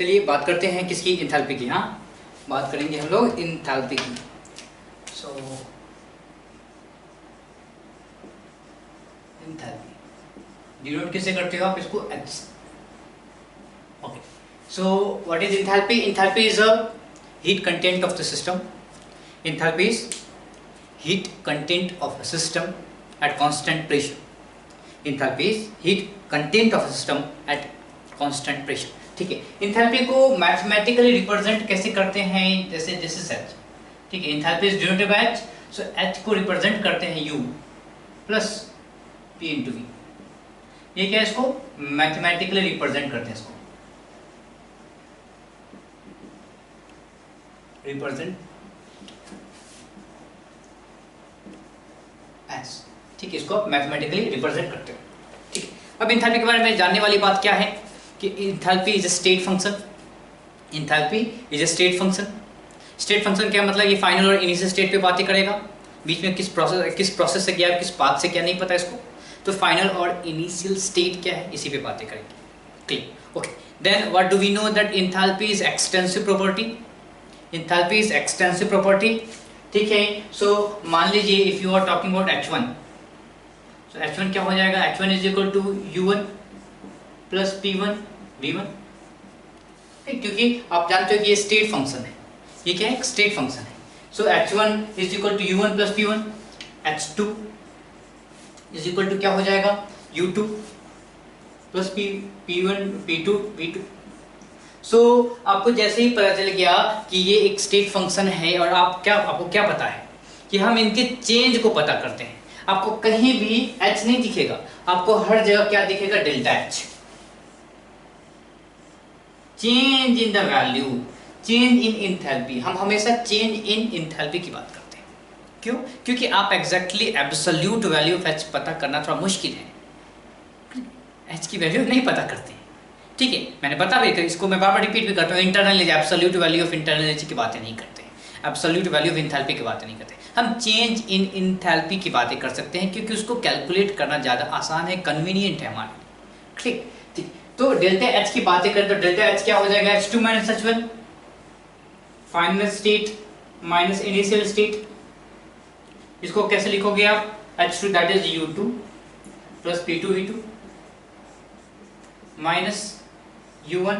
चलिए बात करते हैं किसकी, इंथैल्पी की। हाँ, बात करेंगे हम लोग इंथैल्पी की। सो इंथैल्पी डिनोट किससे करते हो आप इसको, H. Okay, so what is enthalpy? Enthalpy is a heat content of the system. Enthalpy is heat content of a system eight constant pressure. Enthalpy is heat content of a system eight constant pressure. ठीक है, enthalpy को mathematically represent कैसे करते हैं? जैसे this is H. ठीक है, enthalpy is denoted by H, so H को रिप्रेजेंट करते हैं U plus P into V. ये क्या है, इसको मैथमेटिकली रिप्रेजेंट करते हैं, इसको रिप्रेजेंट एस। ठीक है, इसको आप मैथमेटिकली रिप्रेजेंट करते हो। ठीक है, अब इंथैल्पी के बारे में जानने वाली बात क्या है कि enthalpy is a state function. Enthalpy is a state function. State function क्या मतलब? ये फाइनल और इनिशियल स्टेट पे बातें करेगा, बीच में किस प्रोसेस से क्या, किस पाथ से क्या, नहीं पता इसको। तो फाइनल और इनिशियल स्टेट क्या है, इसी पे बातें करेंगे। Clear? Okay, then what do we know that enthalpy is extensive property. Enthalpy is extensive property. ठीक है, सो मान लीजिए if you are talking about H1, so H1 क्या हो जाएगा? H1 is equal to U1 plus P1 V1। क्योंकि आप जानते हो कि ये स्टेट फंक्शन है। ये क्या है? एक स्टेट फंक्शन है। So H1 is equal to U1 plus P1। H2 is equal to क्या हो जाएगा? U2 plus P1 P2 V2। सो आपको जैसे ही पता चल गया कि ये एक स्टेट फंक्शन है, और आपको क्या पता है कि हम इनके चेंज को पता करते हैं। आपको कहीं भी H नहीं दिखेगा, आपको हर जगह क्या दिखेगा? Delta H। Change in the value, change in enthalpy. हम हमेशा चेंज इन इंथैल्पी की बात करते हैं। क्यों? क्योंकि आप exactly absolute value of H पता करना थोड़ा मुश्किल है। H की वैल्यू नहीं पता करते। ठीक है, मैंने बता भी, इसको मैं बार बार रिपीट भी करता हूँ। Internal absolute value of internal energy की बातें नहीं करते, एब्सोल्यूट वैल्यू ऑफ इंथैल्पी की बातें नहीं करते। हम चेंज इन इंथैल्पी की बातें कर सकते हैं, क्योंकि उसको कैलकुलेट करना ज़्यादा आसान है, कन्वीनियंट है हमारे। ठीक ठीक, तो डेल्टा H की बातें करें तो डेल्टा H क्या हो जाएगा? H2 minus H1, final state minus initial state. इसको कैसे लिखोगे आप? H2 that is U2 plus P2 V2 minus U1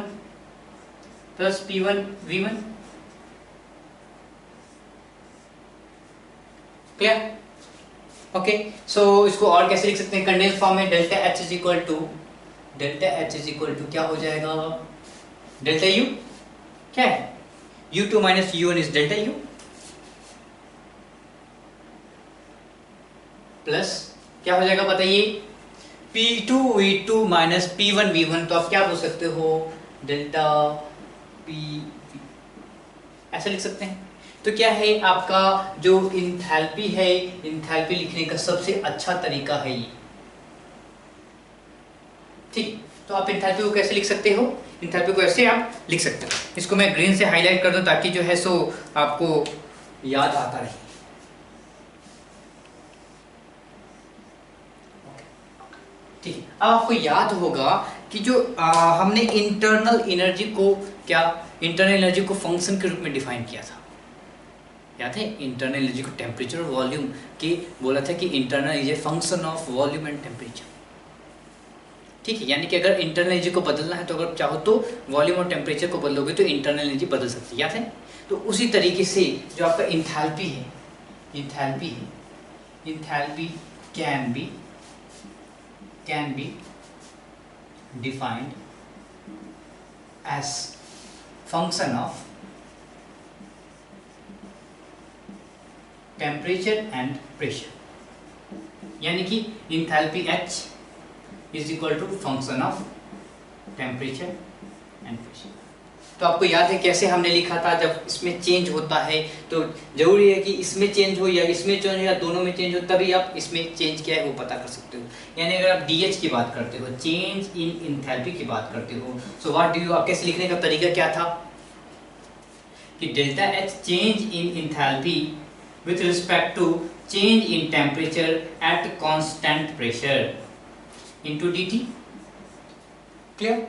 plus P1 V1। Clear? Okay, so इसको और कैसे लिख सकते हैं? कंडेंस फॉर्म में delta H is equal to क्या हो जाएगा? डेल्टा U क्या है? U2 minus U1 is delta U plus क्या हो जाएगा बताइए? P2 V2 minus P1 V1। तो आप क्या बोल सकते हो? डेल्टा P, ऐसा लिख सकते हैं। तो क्या है आपका जो इंथैल्पी है, इंथैल्पी लिखने का सबसे अच्छा तरीका है ये। ठीक, तो आप इंथैल्पी को कैसे लिख सकते हो? इंथैल्पी को ऐसे आप लिख सकते हो। इसको मैं ग्रीन से हाईलाइट कर दूं ताकि जो है सो आपको याद आता रहे। ठीक है, अब आपको याद होगा कि जो हमने इंटरनल एनर्जी को फंक्शन के रूप में डिफाइन किया था। याद है? इंटरनल एनर्जी को टेम्परेचर और वॉल्यूम की बोला था कि internal is a function of volume and temperature. ठीक है, यानी कि अगर इंटरनल एनर्जी को बदलना है तो अगर चाहो तो वॉल्यूम और टेम्परेचर को बदलोगे तो इंटरनल एनर्जी बदल सकती है। याद है? तो उसी तरीके से जो आपका enthalpy can be defined as function of temperature and pressure. यानी कि enthalpy H is equal to function of temperature and pressure. तो आपको याद है कैसे हमने लिखा था? जब इसमें चेंज होता है तो जरूरी है कि इसमें चेंज हो या इसमें चेंज हो या दोनों में चेंज हो, तभी आप इसमें चेंज क्या है वो पता कर सकते हो। यानी अगर आप DH की बात करते हो, चेंज इन इंथैल्पी की बात करते हो, सो व्हाट डू यू, आप कैसे लिखने का तरीका क्या था कि delta H change in enthalpy with respect to change in temperature at constant pressure into dt, clear,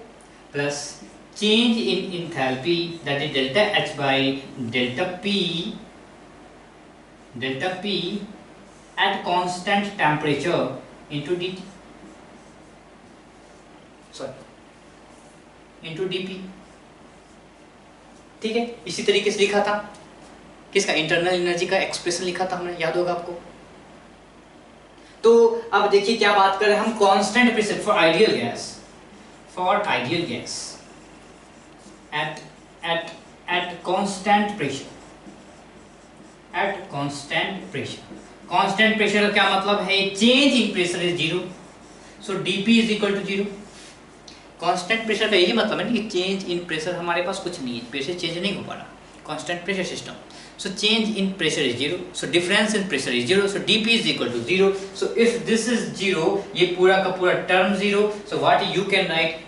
plus change in enthalpy, that is delta H by delta P at constant temperature into dt, sorry into dp। ठीक है, इसी तरीके से लिखा था, किसका, internal energy का expression लिखा था हमने, याद होगा आपको। तो अब देखिए क्या बात कर रहे हैं हम, constant pressure for ideal gas, at constant pressure, constant pressure का क्या मतलब है, change in pressure is 0, so dp is equal to 0। Constant pressure का यही मतलब है ना कि चेंज इन प्रेशर हमारे पास कुछ नहीं है, प्रेशर चेंज नहीं हो पा रहा, constant pressure system, so change in pressure is 0, so difference in pressure is 0, so dp is equal to 0। So if this is 0, ये पूरा का पूरा term 0, so what you can write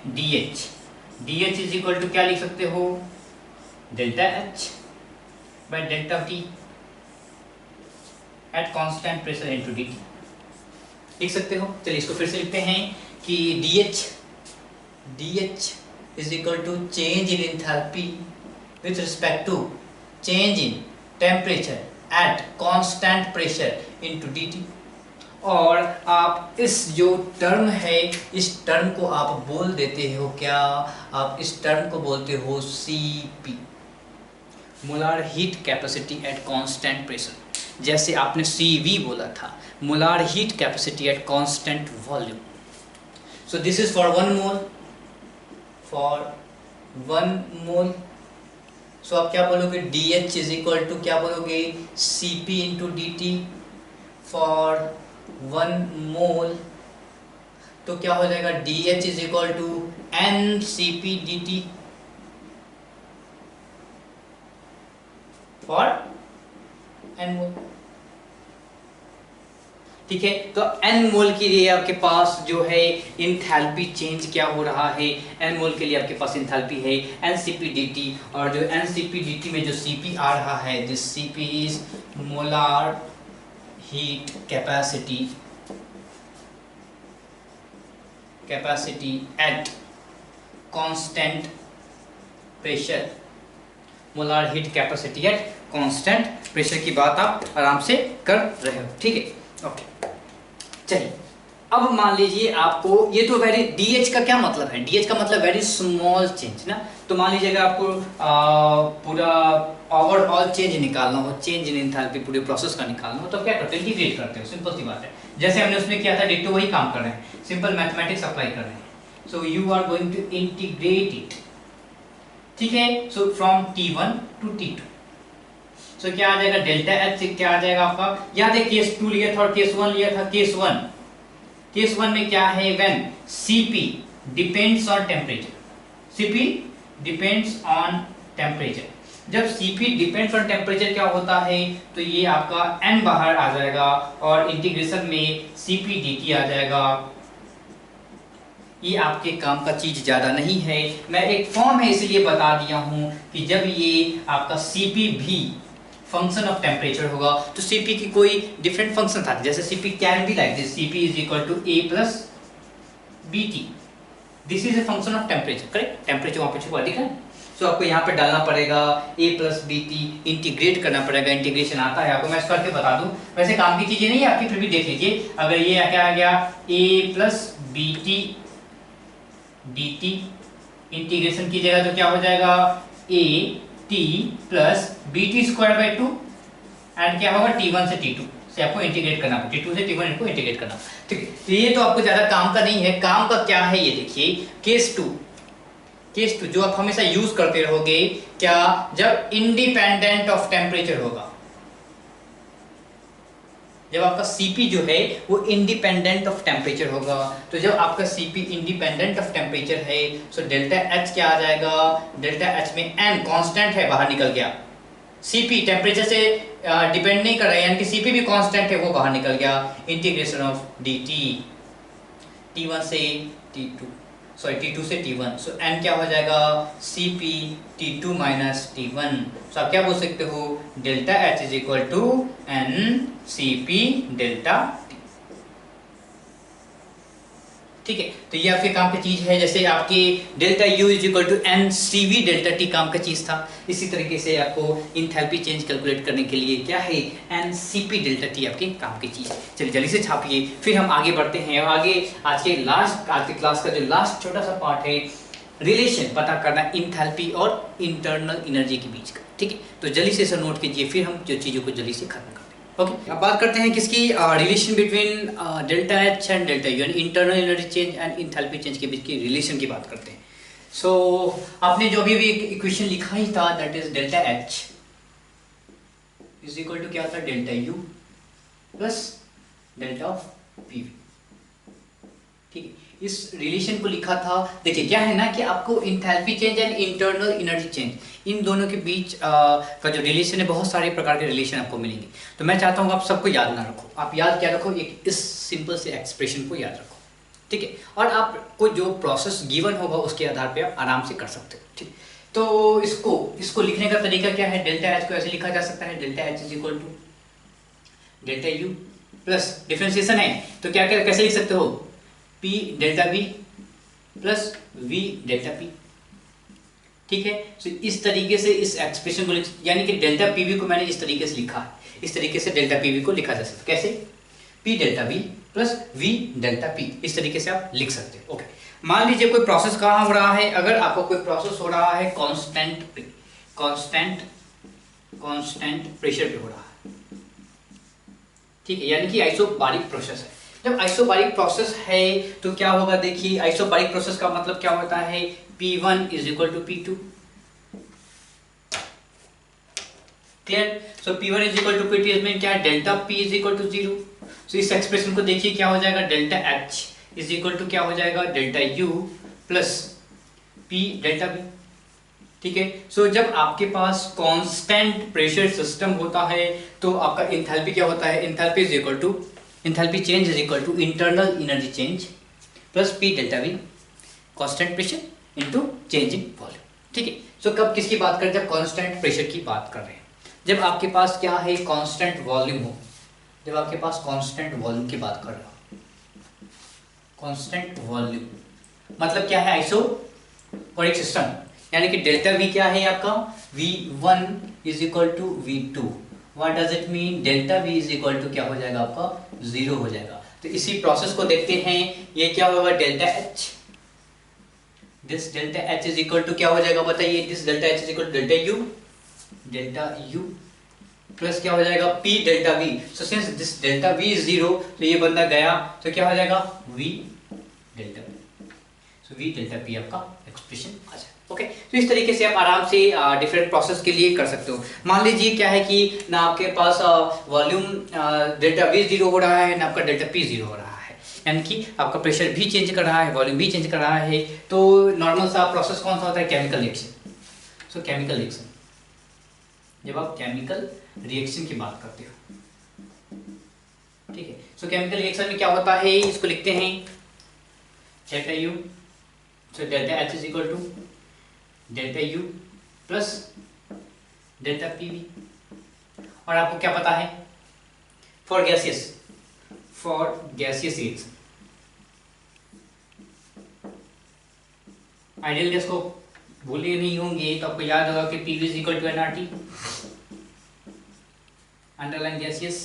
dh is equal to क्या लिख सकते हो, delta h by delta t at constant pressure into dt लिख सकते हो। चलिए इसको फिर से लिखते हैं कि dh is equal to change in enthalpy with respect to change in temperature at constant pressure into dt। और आप इस जो टर्म है, इस टर्म को आप बोल देते हो क्या, आप इस टर्म को बोलते हो Cp, molar heat capacity eight constant pressure. जैसे आपने Cv बोला था, molar heat capacity at constant volume. So this is for 1 मोल, सो आप क्या बोलोगे, dH इज इक्वल टू क्या बोलोगे, Cp into dt for 1 mole, तो क्या हो जाएगा, dH is equal to NCp dt for n mole. ठीक है, तो n मोल के लिए आपके पास जो है इंथैल्पी चेंज क्या हो रहा है, n मोल के लिए आपके पास इंथैल्पी है NCp dt, और जो NCp dt में जो Cp आ रहा है, this Cp is molar heat capacity eight constant pressure, molar heat capacity eight constant pressure की बात आप आराम से कर रहे हो। ठीक है, ओके। चलिए अब मान लीजिए आपको, ये तो वेरी, डीएच का क्या मतलब है, डीएच का मतलब वेरी स्मॉल चेंज ना। तो मान लीजिए अगर आपको पूरा ओवरऑल चेंज निकालना हो, चेंज इन एंथैल्पी पूरे प्रोसेस का निकालना हो, तो क्या करते हैं, इंटीग्रेट करते हो, सिंपल सी बात है। जैसे हमने उसमें किया था, डिट्टो वही काम कर रहे हैं, सिंपल मैथमेटिक्स अप्लाई कर रहे हैं। So you are going to integrate it, ठीक है। So from T1 to T2, सो क्या आ जाएगा, डेल्टा एच से क्या आ जाएगा आपका, याद है केस 2 लिया था और केस 1 लिया था। केस 1 में क्या है, when Cp depends on temperature, Cp depends on temperature. जब Cp डिपेंड्स ऑन टेम्परेचर क्या होता है, तो ये आपका n बाहर आ जाएगा और इंटीग्रेशन में Cp dt आ जाएगा। ये आपके काम का चीज ज्यादा नहीं है, मैं एक फॉर्म है इसलिए बता दिया हूं कि जब ये आपका Cp भी फंक्शन ऑफ टेम्परेचर होगा, तो Cp की कोई डिफरेंट फंक्शन था, जैसे Cp can be like this, Cp is equal to A plus Bt, this is a function of temperature, correct. Temperature वहां पे छुपा दिखा है, सो आपको यहाँ पे डालना पड़ेगा A प्लस Bt, इंटीग्रेट करना पड़ेगा, इंटीग्रेशन आता है आपको, मैं करके बता दूं, वैसे काम की चीजें नहीं है आपकी, फिर भी देख लीजिए। अगर ये क्या आ गया, A plus Bt dt, integration कीजिएगा तो क्या हो जाएगा, A t plus bt square by 2, and क्या होगा, T1 से T2 से आपको इंटीग्रेट करना, T2 से T1 इनको इंटीग्रेट करना, ठीक है। तो ये तो आपको ज्यादा काम का नहीं है, काम का क्या है, ये देखिए केस 2 जो आप हमेशा यूज करते रहोगे, क्या, जब इंडिपेंडेंट ऑफ टेम्परेचर होगा, जब आपका Cp जो है वो इंडिपेंडेंट ऑफ टेम्परेचर होगा। तो जब आपका Cp इंडिपेंडेंट ऑफ टेम्परेचर है, सो डेल्टा H क्या आ जाएगा, डेल्टा H में n कांस्टेंट है, बाहर निकल गया। Cp टेम्परेचर से डिपेंड नहीं कर रहा है, यानी कि Cp भी कांस्टेंट है, वो बाहर निकल गया। इंटीग्रेशन ऑफ dt, T1 से T2, सॉरी T2 से T1, सो n क्या हो जाएगा, Cp T2 माइनस T1। सो आप क्या बोल सकते हो, delta H is equal to n Cp delta T। ठीक है, तो ये आपके काम की चीज है। जैसे आपके delta U is equal to N C V delta T काम का चीज था, इसी तरीके से आपको इंथैल्पी चेंज कैलकुलेट करने के लिए क्या है, N C P delta T आपके काम की चीज है। चलिए जल्दी से छापिए, फिर हम आगे बढ़ते हैं। आगे आज के क्लास का जो लास्ट छोटा सा पार्ट है, रिलेशन पता करना इंथैल्पी और इंटरनल एनर्जी के बीच का। ठीक है, तो जल्दी से इसे नोट कीजिए, फिर हम जो चीज़ों को जल्दी से खत्म करते हैं। ओके, अब बात करते हैं किसकी, relation between delta H and delta U, यानी internal energy change and enthalpy change के बीच की रिलेशन की बात करते हैं। सो आपने जो अभी भी एक इक्वेशन लिखा ही था, that is delta H is equal to क्या था, delta U plus delta of P V. ठीक है, इस रिलेशन को लिखा था। देखिए क्या है ना कि आपको enthalpy change and internal energy change, इन दोनों के बीच का जो रिलेशन है, बहुत सारे प्रकार के रिलेशन आपको मिलेंगे। तो मैं चाहता हूँ आप सबको याद ना रखो, आप याद क्या रखो, एक इस सिंपल से एक्सप्रेशन को याद रखो। ठीक है, और आपको जो प्रोसेस गिवन होगा उसके आधार पे आप आराम से कर सकते हो। ठीक, तो इसको लिखने का तरीका क्या है, डेल्टा एच को ऐसे लिखा जा सकता है, delta H is equal to delta U plus differentiation है तो क्या कैसे लिख सकते हो, P delta V plus V delta P। ठीक है, तो इस तरीके से इस एक्सप्रेशन को यानी कि डेल्टा PV को मैंने इस तरीके से लिखा है, इस तरीके से डेल्टा PV को लिखा जा सकता है। कैसे, P delta V plus V delta P, इस तरीके से आप लिख सकते हो। ओके, मान लीजिए कोई प्रोसेस कहाँ हो रहा है, अगर आपको कोई प्रोसेस हो रहा है कांस्टेंट प्रेशर पे हो रहा है। ठीक है, यानी कि आइसोबारिक प्रोसेस है। जब आइसोबारिक प्रोसेस है तो क्या होगा, देखिए आइसोबारिक प्रोसेस का मतलब क्या होता है, P1 is equal to P2। Clear, so P1 is equal to P2 इसमें क्या है, delta P is equal to 0। So इस एक्सप्रेशन को देखिए क्या हो जाएगा, delta H is equal to क्या हो जाएगा, delta U plus P delta B। ठीक है, सो जब आपके पास कांस्टेंट प्रेशर सिस्टम होता है तो आपका इंथैल्पी क्या होता है, enthalpy change is equal to internal energy change plus P delta V, constant pressure into change in volume. ठीक है, सो कब किसकी बात करें, जब कांस्टेंट प्रेशर की बात कर रहे हैं, जब आपके पास क्या है, कांस्टेंट वॉल्यूम हो, जब आपके पास कांस्टेंट वॉल्यूम की बात कर रहे हो, कांस्टेंट वॉल्यूम मतलब क्या है, आइसोबारिक सिस्टम, यानी कि डेल्टा V क्या है आपका, V1 is equal to V2। What does it mean, delta V is equal to क्या हो जाएगा आपका, 0 हो जाएगा। तो इसी प्रोसेस को देखते हैं, ये क्या होगा, delta H, this delta H is equal to क्या हो जाएगा बताइए, this delta H is equal to delta U plus क्या हो जाएगा, P delta V। So since this delta V is 0 तो ये बंदा गया, तो क्या हो जाएगा, V डेल्टा P। सो V डेल्टा P आपका एक्सप्रेशन आ जाएगा। ओके, तो इस तरीके से आप आराम से डिफरेंट प्रोसेस के लिए कर सकते हो। मान लीजिए क्या है कि ना आपके पास वॉल्यूम डेल्टा V 0 हो रहा है, ना आपका डेल्टा P 0 हो रहा है, यानी कि आपका प्रेशर भी चेंज कर रहा है, वॉल्यूम भी चेंज कर रहा है। तो नॉर्मल सा प्रोसेस कौन सा होता है, केमिकल रिएक्शन। सो केमिकल रिएक्शन, जब आप केमिकल रिएक्शन की बात करते हो, ठीक है, सो केमिकल रिएक्शन में क्या होता है, इसको लिखते हैं delta U, so delta H is equal to delta U plus delta PV। और आपको क्या पता है, for gaseous reaction, ideal gas को भूले नहीं होंगे तो आपको याद होगा कि PV is equal to nRT, underline gaseous.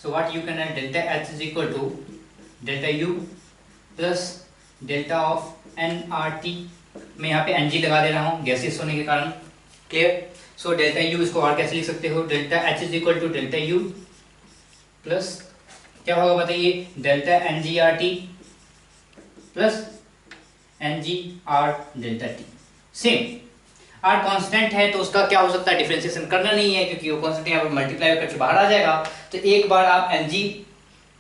So what you can write, delta H is equal to delta U plus delta of nRT। मैं यहाँ पे Ng लगा दे रहा हूँ गैसेस होने के कारण। क्लियर, सो डेल्टा U इसको और कैसे लिख सकते हो, delta H is equal to delta U plus क्या होगा बताइए, delta NgRT plus NgR delta T। Same R constant है तो उसका क्या हो सकता है, डिफरेंशिएशन करना नहीं है क्योंकि वो कांस्टेंट यहाँ पर मल्टीप्लाई करके बाहर आ जाएगा। तो एक बार आप Ng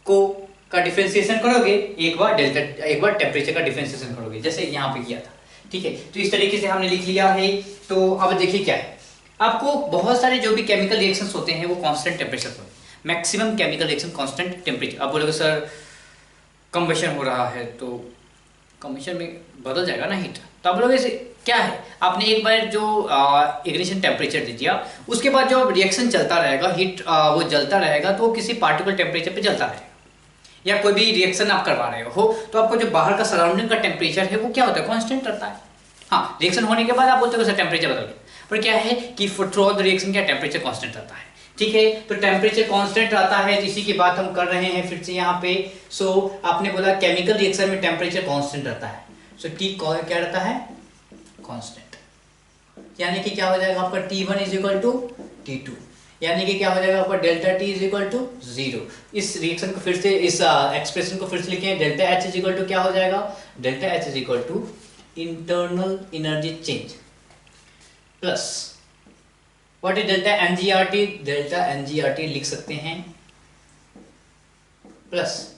को का डिफरेंशिएशन करोगे, एक बार टेम्परेचर का डिफरेंशिएशन करोगे, जैसे यहाँ पे किया था। ठीक है, तो इस तरीके से हमने लिख लिया है। तो अब देखिए क्या है, आपको बहुत सारे जो भी केमिकल रिएक्शंस होते हैं वो कांस्टेंट टेम्परेचर पर, maximum chemical reaction constant temperature. आप बोलोगे सर कंबशन हो रहा है तो कंबशन में बदल जाएगा ना हीट, तो आप बोलोगे क्या है, आपने एक बार जो इग्निशन टेम्परेचर दे दिया, उसके बाद जो रिएक्शन चलता रहेगा, हीट वो जलता रहेगा तो वो किसी पार्टिकुलर टेम्परेचर पे जलता रहेगा। या कोई भी रिएक्शन आप करवा रहे हो तो आपको जो बाहर का सराउंडिंग का टेम्परेचर है वो क्या होता है, कांस्टेंट रहता है। हाँ, रिएक्शन होने के बाद आप बोलते हो सर टेम्परेचर बदल गया, पर क्या है कि थ्रू आउट द रिएक्शन क्या टेम्परेचर कांस्टेंट रहता है। ठीक है, तो टेम्परेचर कांस्टेंट रहता है, इसी की बात हम कर रहे हैं फिर से यहाँ पे। सो आपने बोला केमिकल रिएक्शन में टेम्परेचर कांस्टेंट रहता है, सो टी क्या रहता है, कांस्टेंट, यानी कि क्या हो जाएगा आपका T1 is equal to T2, यानी कि क्या हो जाएगा आपका delta T is equal to 0। इस रिएक्शन को फिर से, इस एक्सप्रेशन को फिर से लिखें, delta H is equal to क्या हो जाएगा, delta H is equal to internal energy change plus what is delta NgRT, delta NgRT लिख सकते हैं प्लस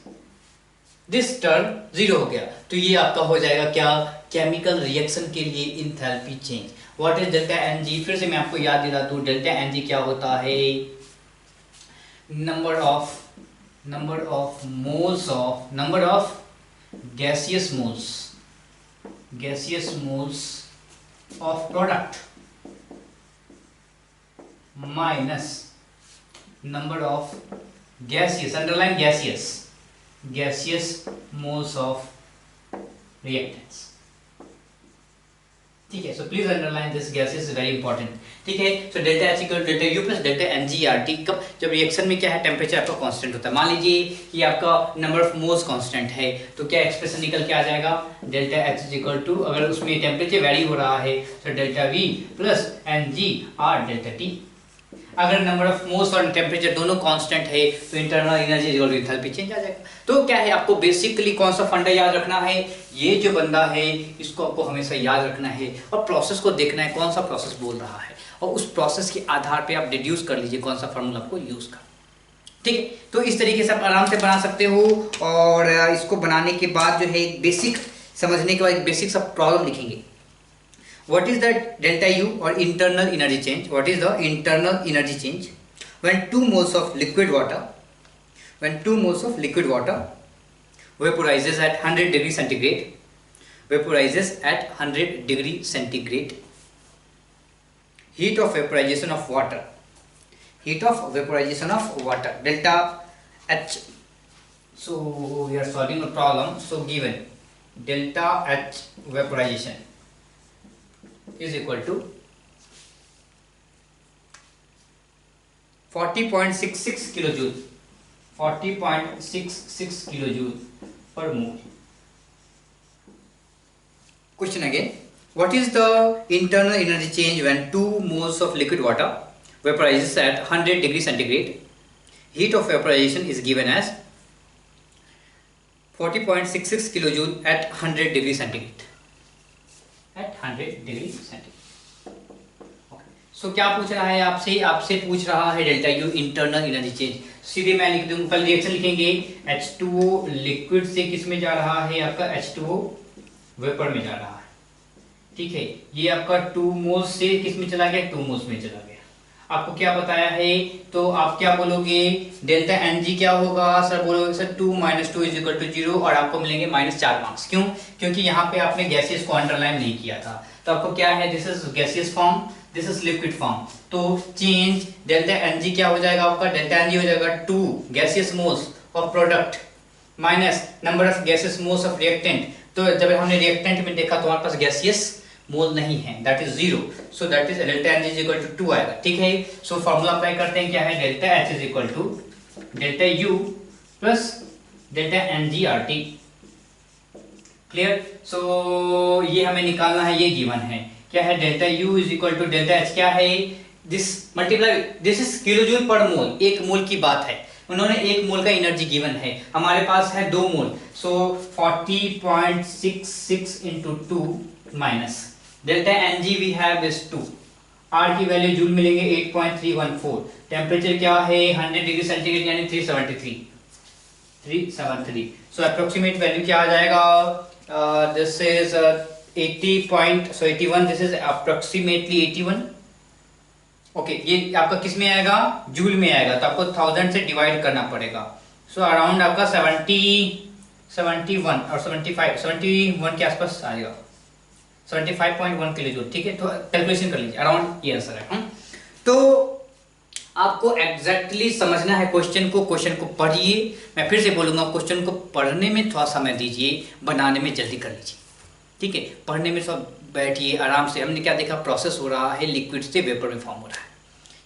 दिस टर्म 0 हो गया, तो ये आपका हो जाएगा क्या, केमिकल रिएक्शन के लिए enthalpy change. What is delta Ng, फिर से मैं आपको याद दिला दूं, डेल्टा एनजी क्या होता है, number of moles of, number of gaseous moles of product minus number of gaseous, underline gaseous moles of reactants. ठीक है, so please underline this, gases is very important. ठीक है, so delta H equal delta U plus delta एनजीआरटी, कब, जब reaction में क्या है temperature आपका कांस्टेंट होता है। मान लीजिए कि आपका नंबर ऑफ मोल्स कांस्टेंट है, तो क्या एक्सप्रेशन निकल के आ जाएगा, delta H is equal to, अगर उसमें टेम्परेचर वेरी हो रहा है तो delta V plus N G R delta T. अगर नंबर ऑफ मोल्स और टेम्परेचर दोनों कांस्टेंट है तो internal energy equal to enthalpy change आ जाएगा। तो क्या है, आपको बेसिकली कौन सा फंडा याद रखना है, ये जो बंदा है इसको आपको हमेशा याद रखना है और प्रोसेस को देखना है कौन सा प्रोसेस बोल रहा है, और उस प्रोसेस के आधार पे आप डिड्यूस कर लीजिए कौन सा फार्मूला आपको यूज कर। ठीक है, तो इस तरीके से आप आराम से बना सकते हो, और इसको बनाने के बाद जो है बेसिक समझने के बाद एक बेसिक सा प्रॉब्लम लिखेंगे। What is that delta U or internal energy change? What is the internal energy change when 2 moles of liquid water vaporizes at 100 degree centigrade, heat of vaporization of water, delta H. So we are solving a problem, so given delta H vaporization is equal to 40.66 kilojoule per mole. Question again, what is the internal energy change when 2 moles of liquid water vaporizes at 100 degree centigrade? Heat of vaporization is given as 40.66 kilojoule at 100 degree centigrade. सो क्या पूछ रहा है आपसे पूछ रहा है delta you internal energy change. सीधे मैं लिख दूंगा, पहले रिएक्शन लिखेंगे, H2O लिक्विड से किस में जा रहा है, आपका H2O वेपर में जा रहा है। ठीक है, ये आपका 2 मोल्स से किस में चला गया, 2 मोल्स में चला गया। आपको क्या बताया है, तो आप क्या बोलोगे, डेल्टा एनजी क्या होगा, सर बोलोगे सर 2 - 2 = 0, और आपको मिलेंगे -4 मार्क्स। क्यों, क्योंकि यहाँ पे आपने गैसेस को अंडरलाइन नहीं किया था। तो आपको क्या है, this is gaseous form, this is liquid form, तो चेंज डेल्टा एनजी क्या हो जाएगा आपका, डेल्टा एनजी हो जाएगा 2 gaseous moles of product minus number of gaseous moles of reactant. तो जब हमने रिएक्टेंट में देखा तो हमारे पास गैसियस मोल नहीं है, that is 0, so that is delta N is equal to 2 आएगा। ठीक है, सो फॉर्मूला अप्लाई करते हैं, क्या है, delta H is equal to delta U plus delta N G R T. Clear, so ये हमें निकालना है, ये गिवन है, क्या है, delta U is equal to delta H क्या है, this multiply, this is kilojoule per mole, एक मोल की बात है, उन्होंने 1 मोल का एनर्जी गिवन है, हमारे पास है 2 mole, so 40.66 × 2 minus delta N G we have is 2, R की वैल्यू जूल मिलेंगे 8.314, टेम्परेचर क्या है 100 डिग्री सेंटीग्रेड यानी 373, सो अप्रोक्सीमेट वैल्यू क्या आ जाएगा, this is 81, this is approximately 81। Okay, ये आपका किस में आएगा, जूल में आएगा, तो आपको 1000 से डिवाइड करना पड़ेगा, सो अराउंड आपका 71 और 71 के आसपास आएगा, 75.1 किलो जूल। ठीक है, तो कैलकुलेशन कर लीजिए, अराउंड ये आंसर है। तो आपको एग्जैक्टली समझना है क्वेश्चन को पढ़िए। मैं फिर से बोलूँगा, क्वेश्चन को पढ़ने में थोड़ा समय दीजिए, बनाने में जल्दी कर लीजिए। ठीक है, पढ़ने में सब बैठिए आराम से। हमने क्या देखा, प्रोसेस हो रहा है, लिक्विड से वेपर में फॉर्म हो रहा है,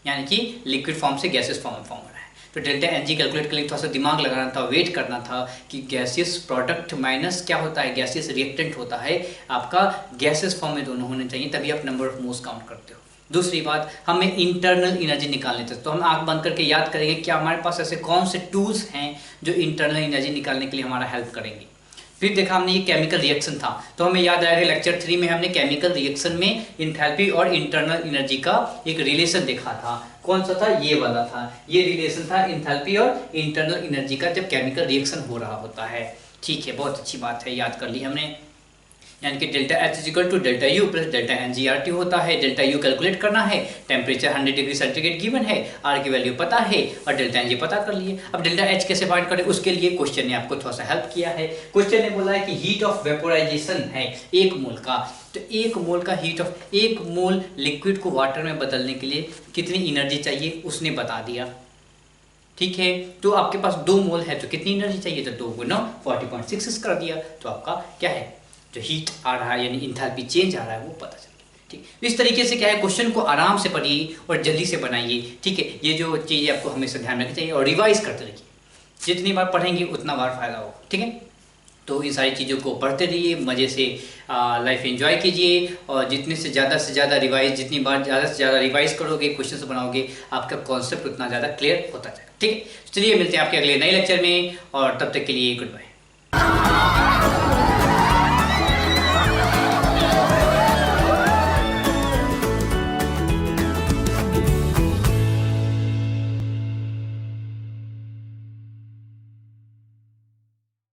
यानी कि लिक्विड फॉर्म से गैसेस फॉर्म में फॉर्म हो रहा है। तो डेल्टा एन जी कैलकुलेट के लिए थोड़ा सा दिमाग लगाना था, वेट करना था कि गैसियस प्रोडक्ट माइनस क्या होता है, गैसियस रिएक्टेंट होता है, आपका गैसेस फॉर्म में दोनों होने चाहिए, तभी आप नंबर ऑफ मोल्स काउंट करते हो। दूसरी बात, हमें इंटरनल एनर्जी निकालनी थी, तो हम आंख बंद करके याद करेंगे क्या हमारे पास ऐसे कौन से टूल्स हैं जो इंटरनल एनर्जी निकालने के लिए हमारा हेल्प करेंगे। फिर देखा हमने ये केमिकल रिएक्शन था, तो हमें याद आएगा लेक्चर 3 में हमने केमिकल रिएक्शन में इंथैल्पी और इंटरनल एनर्जी का एक रिलेशन देखा था। कौन सा था, ये वाला था, ये रिलेशन था इंथैल्पी और इंटरनल एनर्जी का जब केमिकल रिएक्शन हो रहा होता है। ठीक है, बहुत अच्छी बात है, याद कर ली हमने। यानी कि delta H is equal to delta U plus delta N G R T होता है। डेल्टा यू कैलकुलेट करना है, टेम्परेचर 100 डिग्री सेंटीग्रेड गिवन है, आर की वैल्यू पता है और डेल्टा एन जी पता कर लिए। अब डेल्टा एच कैसे फाइंड करें, उसके लिए क्वेश्चन ने आपको थोड़ा सा हेल्प किया है। क्वेश्चन ने बोला है कि हीट ऑफ वेपोराइजेशन है 1 मोल का, तो 1 मोल का हीट ऑफ 1 मोल लिक्विड को वाटर में बदलने के लिए कितनी एनर्जी चाहिए उसने बता दिया। ठीक है, तो आपके पास 2 मोल है तो कितनी एनर्जी चाहिए, तो 2 गुना 40.66 कर दिया, तो आपका क्या है, जो हीट आ रहा है यानी इंथैल्पी चेंज आ रहा है वो पता चल गया। ठीक, इस तरीके से क्या है, क्वेश्चन को आराम से पढ़िए और जल्दी से बनाइए। ठीक है, ये जो चीज़ें आपको हमेशा ध्यान रखनी चाहिए और रिवाइज करते रहिए, जितनी बार पढ़ेंगे उतना बार फायदा होगा। ठीक है, तो इन सारी चीज़ों को पढ़ते रहिए, मज़े से लाइफ एंजॉय कीजिए और जितने से ज़्यादा रिवाइज, जितनी बार ज़्यादा से ज़्यादा रिवाइज करोगे, क्वेश्चन बनाओगे, आपका कॉन्सेप्ट उतना ज़्यादा क्लियर होता जाएगा। ठीक है, चलिए मिलते हैं आपके अगले नए लेक्चर में और तब तक के लिए गुड बाय।